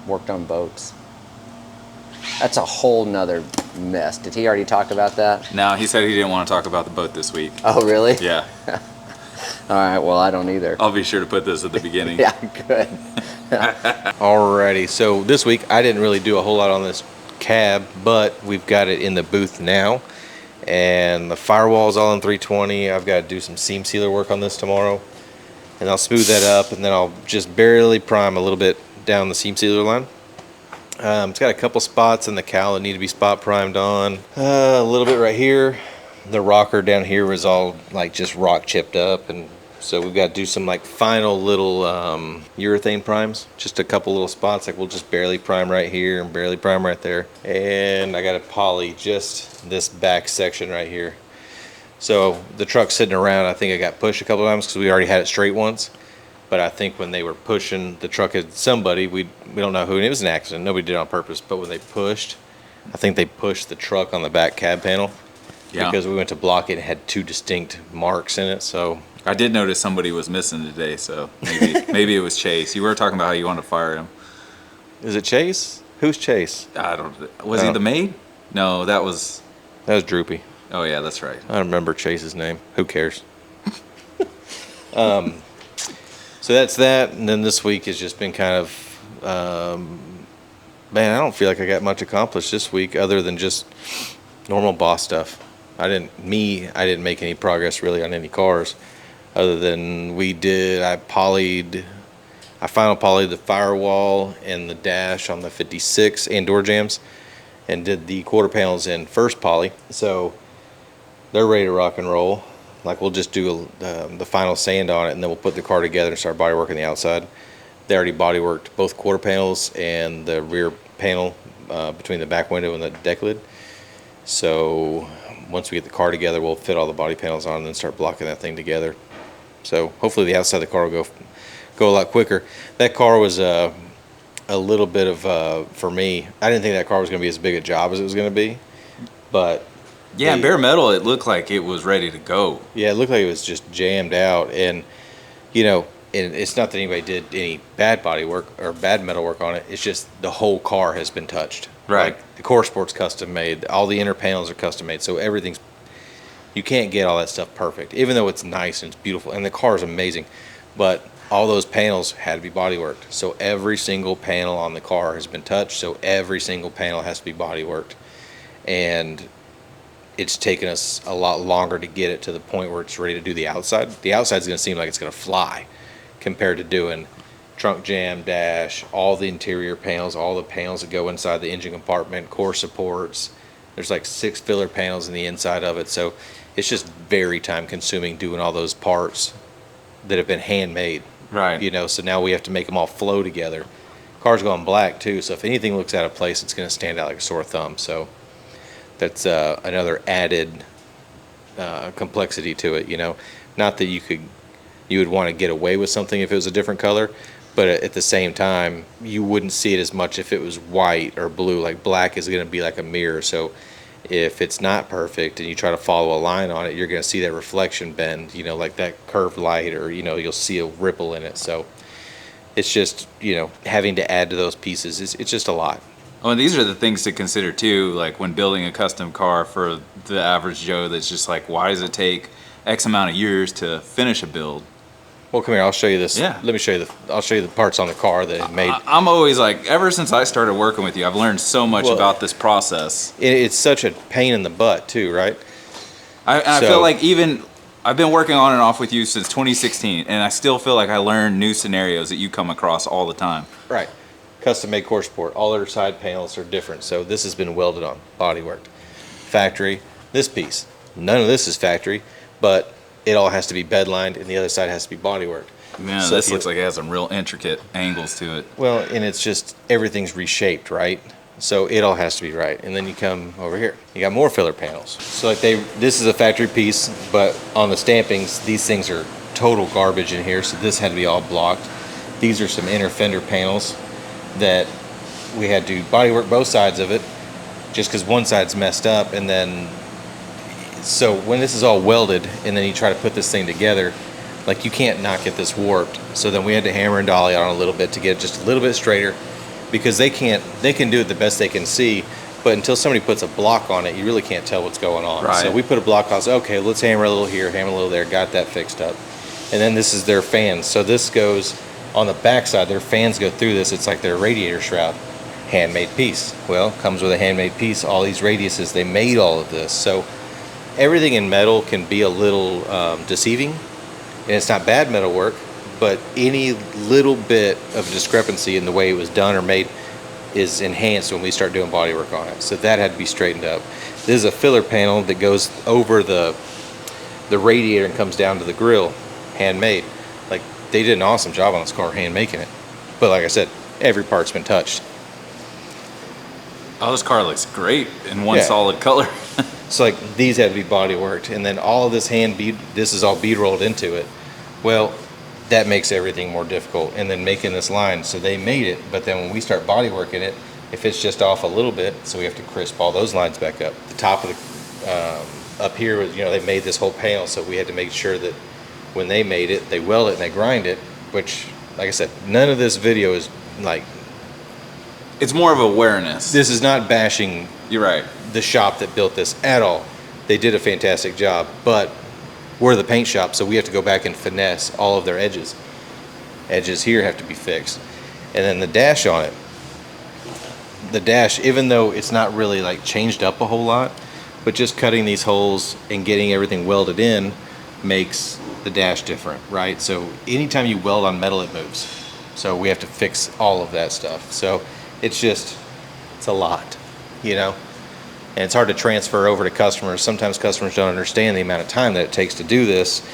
worked on boats. That's a whole nother mess. Did he already talk about that? No, he said he didn't want to talk about the boat this week. Oh, really? Yeah. All right, well, I don't either. I'll be sure to put this at the beginning. Yeah, good. Alrighty, so this week I didn't really do a whole lot on this cab, but we've got it in the booth now. And the firewall's all in 320. I've got to do some seam sealer work on this tomorrow. And I'll smooth that up, and then I'll just barely prime a little bit down the seam sealer line. It's got a couple spots in the cowl that need to be spot primed on. A little bit right here. The rocker down here was all like just rock chipped up, and so we've got to do some like final little urethane primes. Just a couple little spots, like we'll just barely prime right here and barely prime right there. And I got to poly just this back section right here. So the truck's sitting around. I think I got pushed a couple times because we already had it straight once. But I think when they were pushing, the truck had somebody, we don't know who, and it was an accident. Nobody did it on purpose. But when they pushed, I think they pushed the truck on the back cab panel. Yeah. Because we went to block it and had two distinct marks in it. So I did notice somebody was missing today, so maybe it was Chase. You were talking about how you wanted to fire him. Is it Chase? Who's Chase? I don't. Was he the maid? No, that was Droopy. Oh yeah, that's right. I don't remember Chase's name. Who cares? So that's that, and then this week has just been kind of, man, I don't feel like I got much accomplished this week other than just normal boss stuff. I didn't make any progress really on any cars other than I final polyed the firewall and the dash on the 56 and door jambs and did the quarter panels in first poly. So they're ready to rock and roll. Like we'll just do the final sand on it, and then we'll put the car together and start body working the outside. They already body worked both quarter panels and the rear panel between the back window and the deck lid. So once we get the car together, we'll fit all the body panels on and then start blocking that thing together. So hopefully the outside of the car will go a lot quicker. That car was a little bit of for me. I didn't think that car was going to be as big a job as it was going to be, but. Yeah, in bare metal, it looked like it was ready to go. Yeah, it looked like it was just jammed out. And, you know, and it's not that anybody did any bad body work or bad metal work on it. It's just the whole car has been touched. Right. Like the core sport's custom made. All the inner panels are custom made. So you can't get all that stuff perfect, even though it's nice and it's beautiful. And the car is amazing. But all those panels had to be body worked. So every single panel on the car has been touched. So every single panel has to be body worked. And it's taken us a lot longer to get it to the point where it's ready to do the outside. The outside's going to seem like it's going to fly compared to doing trunk jam, dash, all the interior panels, all the panels that go inside the engine compartment, core supports. There's like 6 filler panels in the inside of it. So it's just very time consuming doing all those parts that have been handmade. Right. You know, so now we have to make them all flow together. Car's going black too, so if anything looks out of place, it's going to stand out like a sore thumb. So that's another added complexity to it, you know. Not that you would want to get away with something if it was a different color, but at the same time, you wouldn't see it as much if it was white or blue. Like black is going to be like a mirror, so if it's not perfect and you try to follow a line on it, you're going to see that reflection bend, you know, like that curved light, or, you know, you'll see a ripple in it. So it's just, you know, having to add to those pieces, it's just a lot. Oh, and these are the things to consider too, like when building a custom car for the average Joe that's just like, why does it take X amount of years to finish a build? Well, come here, I'll show you this. Yeah. Let me show you I'll show you the parts on the car that it made. I'm always like, ever since I started working with you, I've learned so much about this process. It's such a pain in the butt too, right? I feel like I've been working on and off with you since 2016, and I still feel like I learn new scenarios that you come across all the time. Right. Custom made core support. All their side panels are different. So this has been welded on, body worked. Factory, this piece. None of this is factory, but it all has to be bed lined and the other side has to be body worked. Man, so this looks like it has some real intricate angles to it. Well, and it's just, everything's reshaped, right? So it all has to be right. And then you come over here, you got more filler panels. So like this is a factory piece, but on the stampings, these things are total garbage in here. So this had to be all blocked. These are some inner fender panels that we had to body work both sides of it just because one side's messed up. And then so when this is all welded and then you try to put this thing together, like you can't not get this warped. So then we had to hammer and dolly on a little bit to get it just a little bit straighter. because they can do it the best they can see, but until somebody puts a block on it, you really can't tell what's going on. Right. So we put a block on, so okay, let's hammer a little here, hammer a little there, got that fixed up. And then this is their fans. So this goes on the backside, their fans go through this, it's like their radiator shroud. Handmade piece. Well, comes with a handmade piece, all these radiuses, they made all of this. So everything in metal can be a little deceiving, and it's not bad metal work, but any little bit of discrepancy in the way it was done or made is enhanced when we start doing body work on it. So that had to be straightened up. This is a filler panel that goes over the radiator and comes down to the grill, handmade. Like, they did an awesome job on this car hand making it. But like I said, every part's been touched. Oh, this car looks great in one Yeah. solid color. So like these had to be body worked, and then all of this this is all bead rolled into it. Well, that makes everything more difficult. And then making this line, so they made it, but then when we start body working it, if it's just off a little bit, so we have to crisp all those lines back up. The top of the up here was, they made this whole panel, so we had to make sure that when they made it, they weld it and they grind it. Which, like I said, none of this video is like. It's more of awareness. This is not bashing You're right. the shop that built this at all. They did a fantastic job, but we're the paint shop, so we have to go back and finesse all of their edges. Edges here have to be fixed. And then the dash on it. The dash, even though it's not really like changed up a whole lot, but just cutting these holes and getting everything welded in makes the dash different, right? So anytime you weld on metal, it moves. So we have to fix all of that stuff. So it's a lot, and it's hard to transfer over to customers. Sometimes customers don't understand the amount of time that it takes to do this,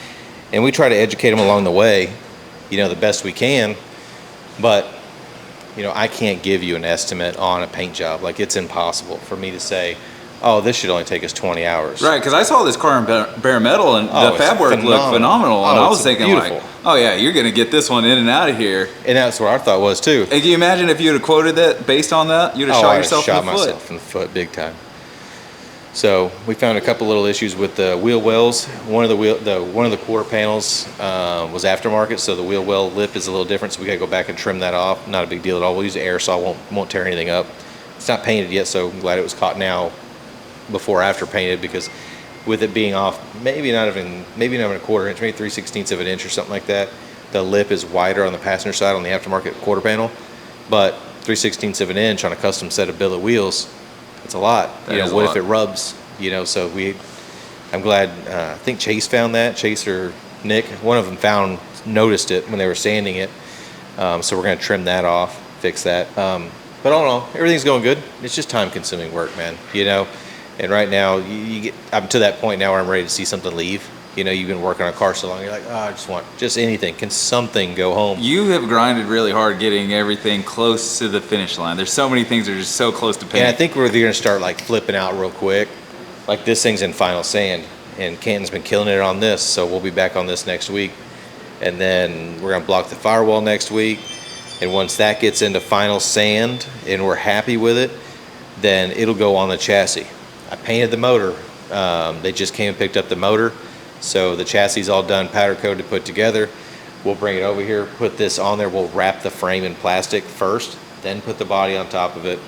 and we try to educate them along the way, the best we can. But I can't give you an estimate on a paint job. Like, it's impossible for me to say, oh, this should only take us 20 hours. Right, because I saw this car in bare metal, and the fab work looked phenomenal, and I was thinking beautiful. like, oh yeah, you're gonna get this one in and out of here. And that's what our thought was too. Hey, can you imagine if you'd have quoted that based on that? You'd have shot yourself in the foot. Shot myself in the foot big time. So we found a couple little issues with the wheel wells. One of the quarter panels was aftermarket, so the wheel well lip is a little different. So we got to go back and trim that off. Not a big deal at all. We'll use the air saw, won't tear anything up. It's not painted yet, so I'm glad it was caught now before after painted, because with it being off, maybe not even a quarter inch, maybe 3/16 of an inch or something like that. The lip is wider on the passenger side on the aftermarket quarter panel, but 3/16 of an inch on a custom set of billet wheels, it's a lot. What if it rubs? So I'm glad. I think Chase found that. Chase or Nick, one of them noticed it when they were sanding it. So we're gonna trim that off, fix that. But all in all, everything's going good. It's just time-consuming work, man. And right now, I'm to that point now where I'm ready to see something leave. You've been working on a car so long, you're like, oh, I just want anything. Can something go home? You have grinded really hard getting everything close to the finish line. There's so many things that are just so close to paint. And I think we're going to start like flipping out real quick. Like, this thing's in final sand, and Canton's been killing it on this, so we'll be back on this next week. And then we're going to block the firewall next week. And once that gets into final sand and we're happy with it, then it'll go on the chassis. I painted the motor. They just came and picked up the motor. So the chassis is all done, powder coated, put together. We'll bring it over here, put this on there. We'll wrap the frame in plastic first, then put the body on top of it,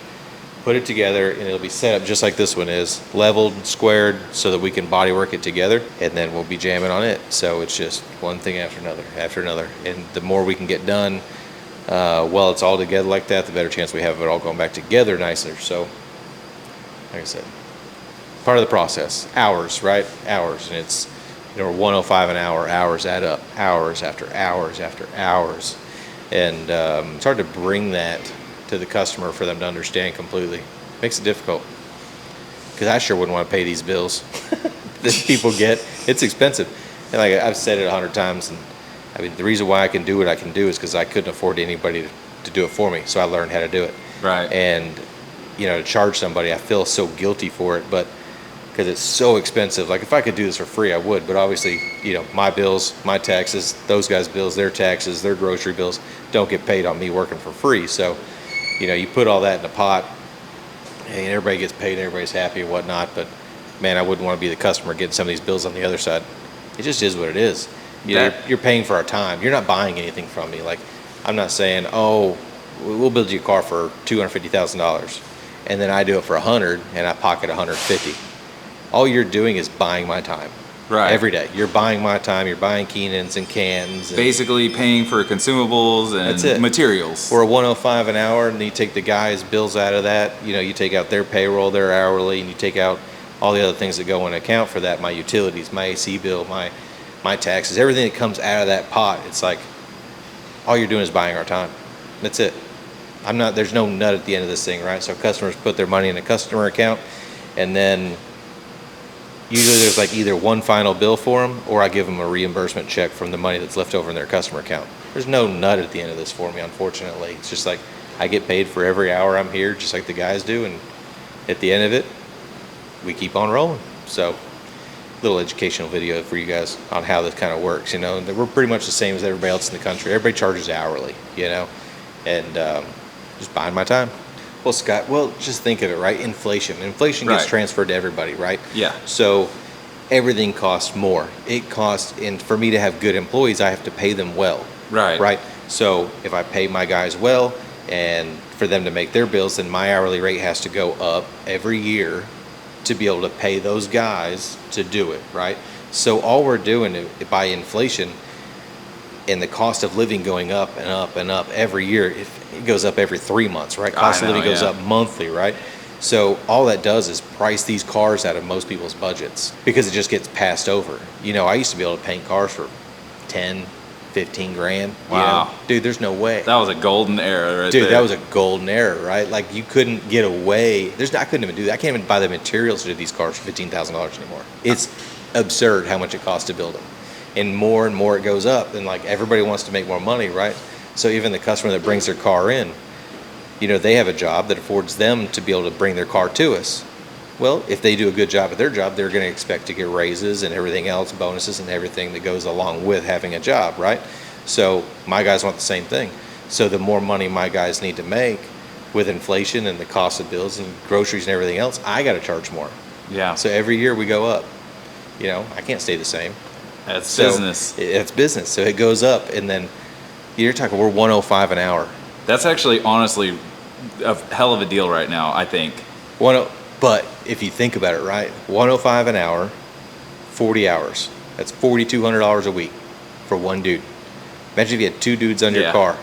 put it together, and it'll be set up just like this one is, leveled, squared, so that we can body work it together, and then we'll be jamming on it. So it's just one thing after another. And the more we can get done while it's all together like that, the better chance we have of it all going back together nicer. So, like I said, part of the process. Hours, right? Hours. And it's, we're 105 an hour. Hours add up. Hours after hours after hours. And it's hard to bring that to the customer for them to understand completely. Makes it difficult. Because I sure wouldn't want to pay these bills that people get. It's expensive. And like I've said it 100 times. And I mean, the reason why I can do what I can do is because I couldn't afford anybody to do it for me. So I learned how to do it. Right. And, to charge somebody, I feel so guilty for it. But because it's so expensive. Like, if I could do this for free, I would. But obviously, my bills, my taxes, those guys' bills, their taxes, their grocery bills don't get paid on me working for free. So, you put all that in a pot, and everybody gets paid, and everybody's happy and whatnot. But, man, I wouldn't want to be the customer getting some of these bills on the other side. It just is what it is. You're paying for our time. You're not buying anything from me. Like, I'm not saying, oh, we'll build you a car for $250,000, and then I do it for 100, and I pocket 150. All you're doing is buying my time. Right. Every day. You're buying my time. You're buying Keenans and cans. And Basically paying for consumables That's it. and materials. for a 105 an hour, and you take the guys' bills out of that. You know, you take out their payroll, their hourly, and you take out all the other things that go into account for that. My utilities, my AC bill, my taxes, everything that comes out of that pot. It's like all you're doing is buying our time. That's it. There's no nut at the end of this thing, right? So customers put their money in a customer account, and then usually there's like either one final bill for them, or I give them a reimbursement check from the money that's left over in their customer account. There's no nut at the end of this for me, unfortunately. It's just like I get paid for every hour I'm here, just like the guys do, and at the end of it, we keep on rolling. So, little educational video for you guys on how this kind of works. You know, we're pretty much the same as everybody else in the country. Everybody charges hourly, you know, and just buying my time. Well, Scott, just think of it, right? Inflation gets Right. transferred to everybody, right? Yeah. So everything costs more. It costs, and for me to have good employees, I have to pay them well. Right. Right. So if I pay my guys well, and for them to make their bills, then my hourly rate has to go up every year to be able to pay those guys to do it, right? So all we're doing by inflation and the cost of living going up and up and up every year, it goes up every 3 months, right? Cost of living goes up monthly, right? So all that does is price these cars out of most people's budgets because it just gets passed over. You know, I used to be able to paint cars for 10, 15 grand. Wow. You know? Dude, there's no way. That was a golden era right Dude, there. that was a golden era, right? Like you couldn't get away. I couldn't even do that. I can't even buy the materials to do these cars for $15,000 anymore. It's absurd how much it costs to build them. And more it goes up. And like everybody wants to make more money, right? So even the customer that brings their car in, you know, they have a job that affords them to be able to bring their car to us. Well, if they do a good job at their job, they're going to expect to get raises and everything else, bonuses and everything that goes along with having a job, right? So my guys want the same thing. So the more money my guys need to make with inflation and the cost of bills and groceries and everything else, I got to charge more. Yeah. So every year we go up. You know, I can't stay the same. That's So business. It's business. So it goes up, and then you're talking, we're 105 an hour. That's actually honestly a hell of a deal right now, I think. But if you think about it, right, 105 an hour, 40 hours. That's $4,200 a week for one dude. Imagine if you had two dudes on your Yeah. car.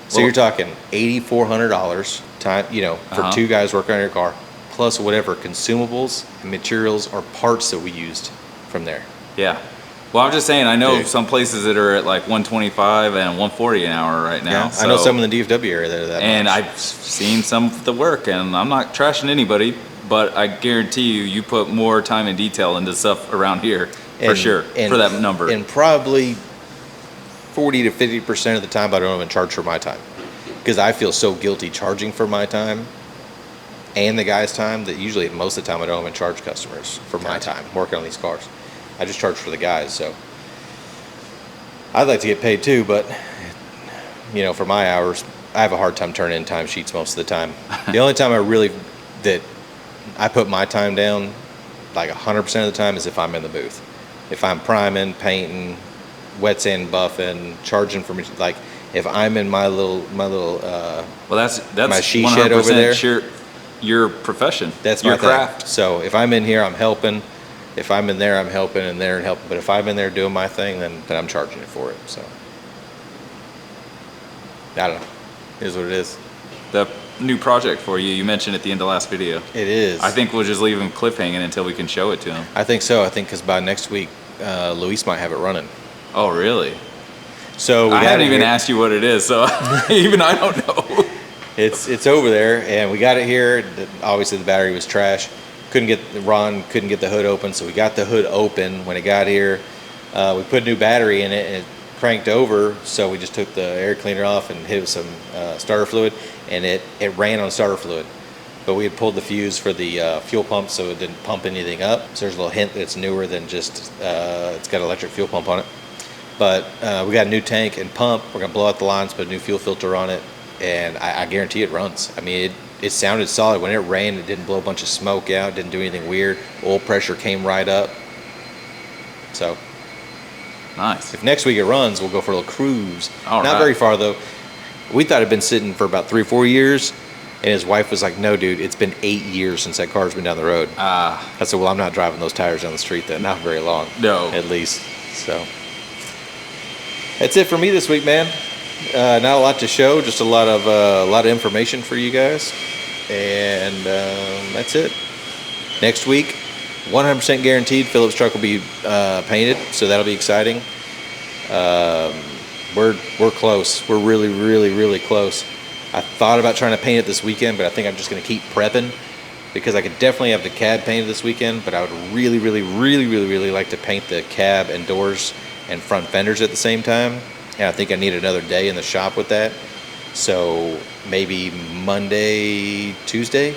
So Well- you're talking $8,400 time, you know, for Uh-huh. two guys working on your car, plus whatever consumables, materials, or parts that we used from there. Yeah. Well, I'm just saying, I know Dude. some places that are at like 125 and 140 an hour right now. Yeah, I know some in the DFW area that are that And much. I've seen some of the work, and I'm not trashing anybody, but I guarantee you put more time and detail into stuff around here, for sure, for that number. And probably 40 to 50% of the time, I don't even charge for my time. Because I feel so guilty charging for my time and the guy's time that usually most of the time I don't even charge customers for my Gotcha. time working on these cars. I just charge for the guys. So I'd like to get paid too, but you know, for my hours, I have a hard time turning in timesheets most of the time. The only time that I put my time down, like 100% of the time, is if I'm in the booth. If I'm priming, painting, wet sand buffing, charging for me, like if I'm in my little well, that's my she shed over 100% there. your profession. That's your my thing. craft. So if I'm in here, I'm helping. If I'm in there, I'm helping, and there and helping. But if I'm in there doing my thing, then I'm charging it for it. So I don't know. It is what it is. The new project for you, you mentioned at the end of the last video. It is. I think we'll just leave him cliffhanging until we can show it to him. I think so. I think because by next week, Luis might have it running. Oh, really? So I haven't even asked you what it is, so even I don't know. It's over there, and we got it here. Obviously, the battery was trash. Couldn't get the hood open, so we got the hood open when it got here. We put a new battery in it, and it cranked over, so we just took the air cleaner off and hit it with some starter fluid, and it ran on starter fluid. But we had pulled the fuse for the fuel pump, so it didn't pump anything up. So there's a little hint that it's newer than just it's got an electric fuel pump on it. But we got a new tank and pump. We're gonna blow out the lines, put a new fuel filter on it, and I guarantee it runs. I mean, it sounded solid. When it rained, it didn't blow a bunch of smoke out, didn't do anything weird. Oil pressure came right up. So Nice. if next week it runs, we'll go for a little cruise. All Not right. very far though. We thought it had been sitting for about 3 or 4 years, and his wife was like, "No, dude, it's been 8 years since that car's been down the road." I said, "Well, I'm not driving those tires down the street then, not very long." No. At least. So that's it for me this week, man. Not a lot to show, just a lot of information for you guys, and that's it. Next week, 100% guaranteed, Philip's truck will be painted, so that'll be exciting. We're close. We're really close. I thought about trying to paint it this weekend, but I think I'm just going to keep prepping because I could definitely have the cab painted this weekend, but I would really like to paint the cab and doors and front fenders at the same time. And I think I need another day in the shop with that. So maybe Monday, Tuesday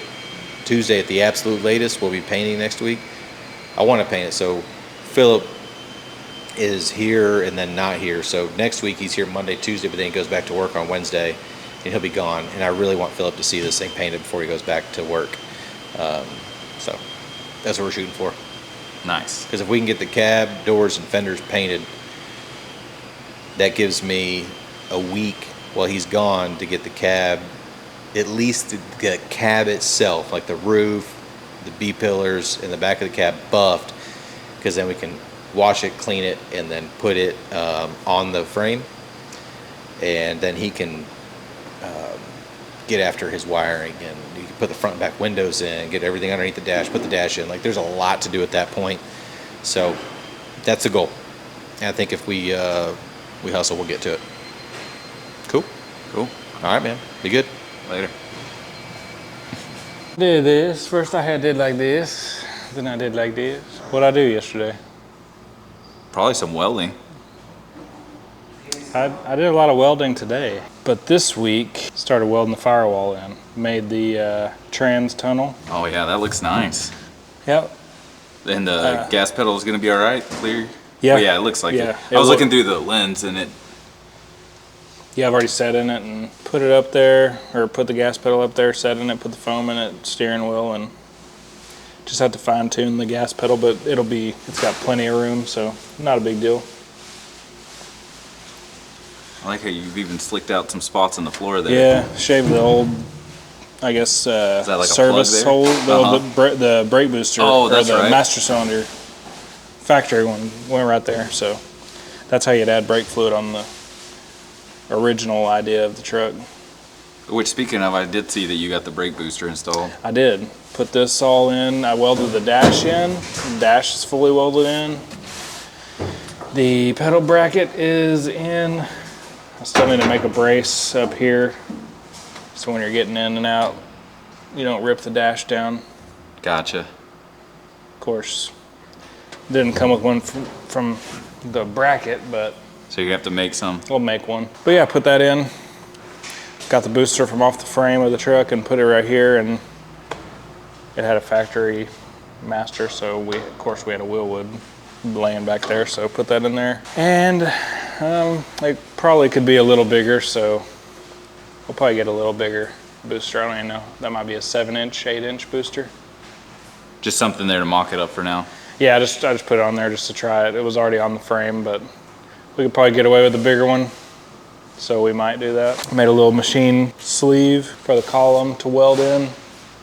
at the absolute latest, we'll be painting next week. I want to paint it. So Philip is here and then not here. So next week he's here Monday, Tuesday, but then he goes back to work on Wednesday and he'll be gone. And I really want Philip to see this thing painted before he goes back to work. So that's what we're shooting for. Nice. Because if we can get the cab, doors, and fenders painted, that gives me a week while he's gone to get the cab, at least the cab itself, like the roof, the B-pillars, and the back of the cab buffed, because then we can wash it, clean it, and then put it on the frame. And then he can get after his wiring, and you can put the front and back windows in, get everything underneath the dash, put the dash in. Like, there's a lot to do at that point. So that's the goal. And I think if we hustle, we'll get to it. Cool? Cool. All right, man. Be good. Later. Did this. First I did like this, then I did like this. What'd I do yesterday? Probably some welding. I did a lot of welding today, but this week started welding the firewall in. Made the trans tunnel. Oh yeah, that looks nice. Yep. And the gas pedal is gonna be all right, clear. Yeah. Oh, yeah, it looks like Yeah, it. I was looking through the lens and it. Yeah, I've already set in it and put it up there, or put the gas pedal up there, set in it, put the foam in it, steering wheel, and just have to fine tune the gas pedal, but it's got plenty of room, so not a big deal. I like how you've even slicked out some spots on the floor there. Yeah, shaved the old, I guess, that like a service plug hole, there? the brake booster, Oh, or that's the right. master cylinder factory one went right there. So that's how you'd add brake fluid on the original idea of the truck. Which, speaking of, I did see that you got the brake booster installed. I did put this all in. I welded the dash in. The dash is fully welded in. The pedal bracket is in. I still need to make a brace up here, so when you're getting in and out, you don't rip the dash down. Gotcha. Of course, didn't come with one from the bracket, but So you have to make some. we'll make one. But yeah, put that in. Got the booster from off the frame of the truck and put it right here, and it had a factory master, so of course we had a wheelwood laying back there, so put that in there. And it probably could be a little bigger, so we'll probably get a little bigger booster. I don't even know. That might be a 7-inch, 8-inch booster. Just something there to mock it up for now. Yeah, I just put it on there just to try it. It was already on the frame, but we could probably get away with a bigger one, so we might do that. Made a little machine sleeve for the column to weld in.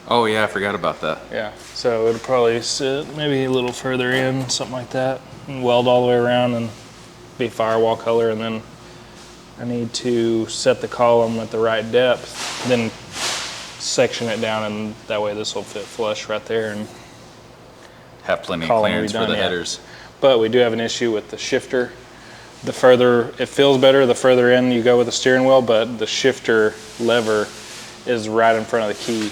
Oh yeah, I forgot about that. Yeah, so it'll probably sit maybe a little further in, something like that, and weld all the way around and be firewall color. And then I need to set the column at the right depth, then section it down, and that way this will fit flush right there. And Have plenty of column clearance for redone, the yeah. headers. But we do have an issue with the shifter. The further, it feels better the further in you go with the steering wheel, but the shifter lever is right in front of the key.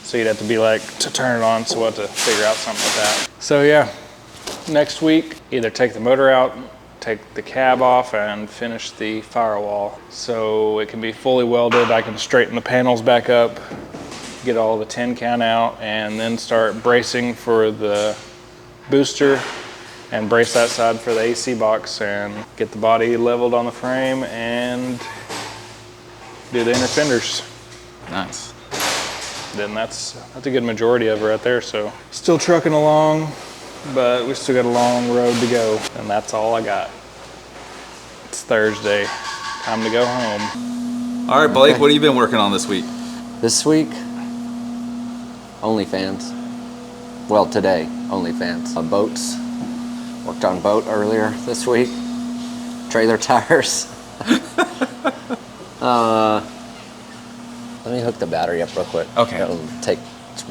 So you'd have to be like, to turn it on, so we'll have to figure out something with that. So yeah, next week, either take the motor out, take the cab off, and finish the firewall. So it can be fully welded. I can straighten the panels back up, get all the tin can out, and then start bracing for the booster and brace that side for the AC box and get the body leveled on the frame and do the inner fenders. Nice. Then that's a good majority of it right there. So still trucking along, but we still got a long road to go, and that's all I got. It's Thursday, time to go home. All right, Blake, Okay. what have you been working on this week? This week, OnlyFans. Well, today, OnlyFans. Boats. Worked on boat earlier this week. Trailer tires. Let me hook the battery up real quick. Okay. It'll take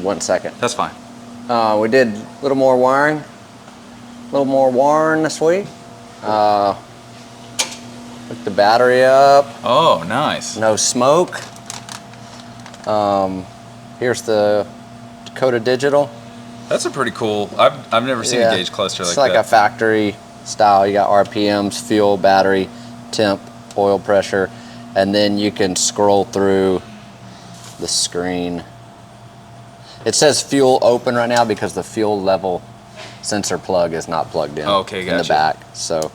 1 second. That's fine. We did a little more wiring. A little more wiring this week. Hooked the battery up. Oh, nice. No smoke. Here's the Dakota Digital. That's a pretty cool. I've never seen a gauge cluster It's like like that. a factory style. You got RPMs, fuel, battery, temp, oil pressure, and then you can scroll through the screen. It says fuel open right now because the fuel level sensor plug is not plugged in. Okay, in the gotcha. back. So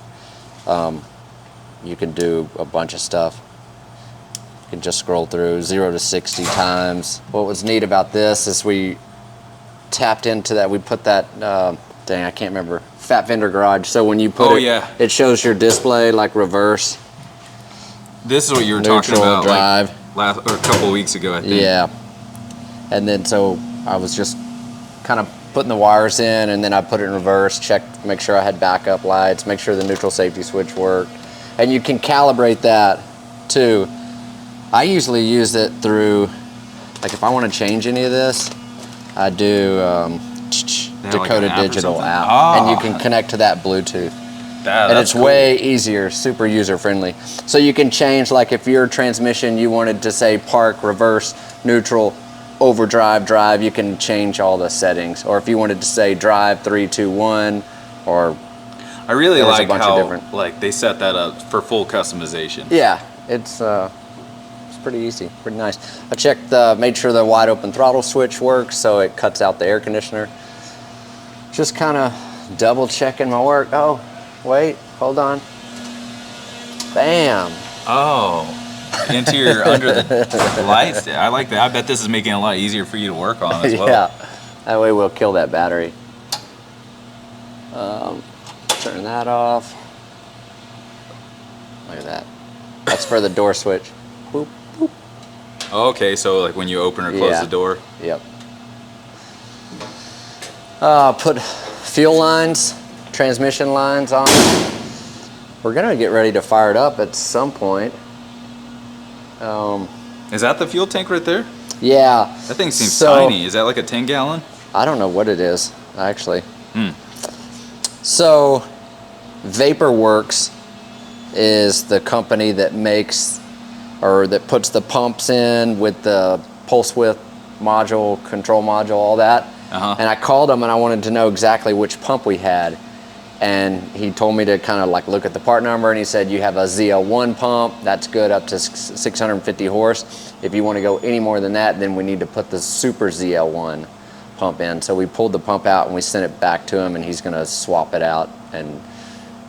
you can do a bunch of stuff. You can just scroll through 0 to 60 times. What was neat about this is we tapped into that. We put that, dang, I can't remember, Fat Vendor Garage. So when you put it shows your display like reverse. This is what you were talking Neutral, about drive. like last or a couple of weeks ago, I think. Yeah. And then so I was just kind of putting the wires in, and then I put it in reverse, checked, make sure I had backup lights, make sure the neutral safety switch worked. And you can calibrate that too. I usually use it through, like if I want to change any of this, I do like Dakota an app or Digital something? app. Oh. And you can connect to that Bluetooth. And That's it's cool. way easier, super user friendly. So you can change, like if your transmission, you wanted to say park, reverse, neutral, overdrive, drive, you can change all the settings. Or if you wanted to say drive 3, 2, 1, or I really there's a like bunch of how different- like they set that up for full customization. yeah, it's pretty easy, pretty nice. I checked, made sure the wide open throttle switch works, so it cuts out the air conditioner. Just kind of double checking my work. Oh, wait, hold on. Bam. Oh, interior under the lights. I like that. I bet this is making it a lot easier for you to work on as well. Yeah, that way we'll kill that battery. Turn that off. Look at that. That's for the door switch. Boop, boop. Okay, so like when you open or close Yeah. the door. Yep. Put fuel lines, transmission lines on. We're gonna get ready to fire it up at some point. Is that the fuel tank right there? Yeah. That thing seems So- tiny. Is that like a 10 gallon? I don't know what it is, actually. Hmm. So, VaporWorks is the company that makes, or that puts the pumps in with the pulse width module, control module, all that. Uh-huh. And I called him and I wanted to know exactly which pump we had. And he told me to kind of like look at the part number, and he said you have a ZL1 pump, that's good up to 650 horse. If you want to go any more than that, then we need to put the super ZL1 pump in. So we pulled the pump out and we sent it back to him, and he's going to swap it out and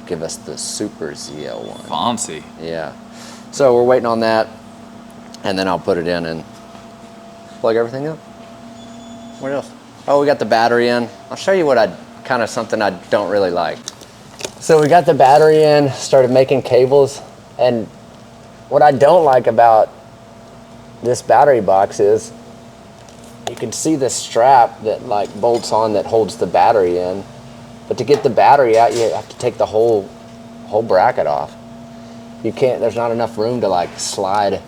give us the super ZL1. Fancy. Yeah. So we're waiting on that, and then I'll put it in and plug everything up. What else? Oh, we got the battery in. I'll show you what something I don't really like. So we got the battery in, started making cables, and what I don't like about this battery box is you can see the strap that like bolts on that holds the battery in, but to get the battery out you have to take the whole bracket off. You can't, there's not enough room to like slide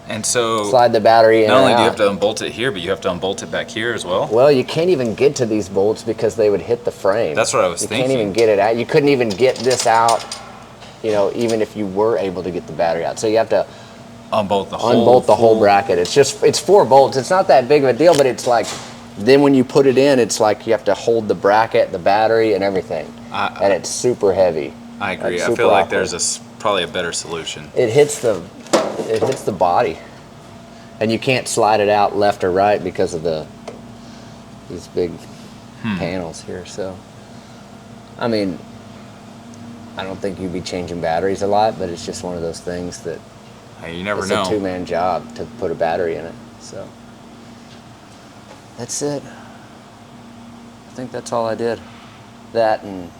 And so the battery in not and only do you out. have to unbolt it here, but you have to unbolt it back here as well. Well, you can't even get to these bolts because they would hit the frame. That's what I was You thinking. can't even get it out. You couldn't even get this out, you know, even if you were able to get the battery out. So you have to Unbolt the unbolt the whole bracket. It's 4 bolts. It's not that big of a deal, but it's like, then when you put it in, it's like you have to hold the bracket, the battery, and everything. And it's super heavy. I agree. It's I super feel like awkward. there's probably a better solution. It hits the body, and you can't slide it out left or right because of these big panels here. So, I mean, I don't think you'd be changing batteries a lot, but it's just one of those things that Hey, you never it's know. a 2-man job to put a battery in it. So that's it. I think that's all I did. That and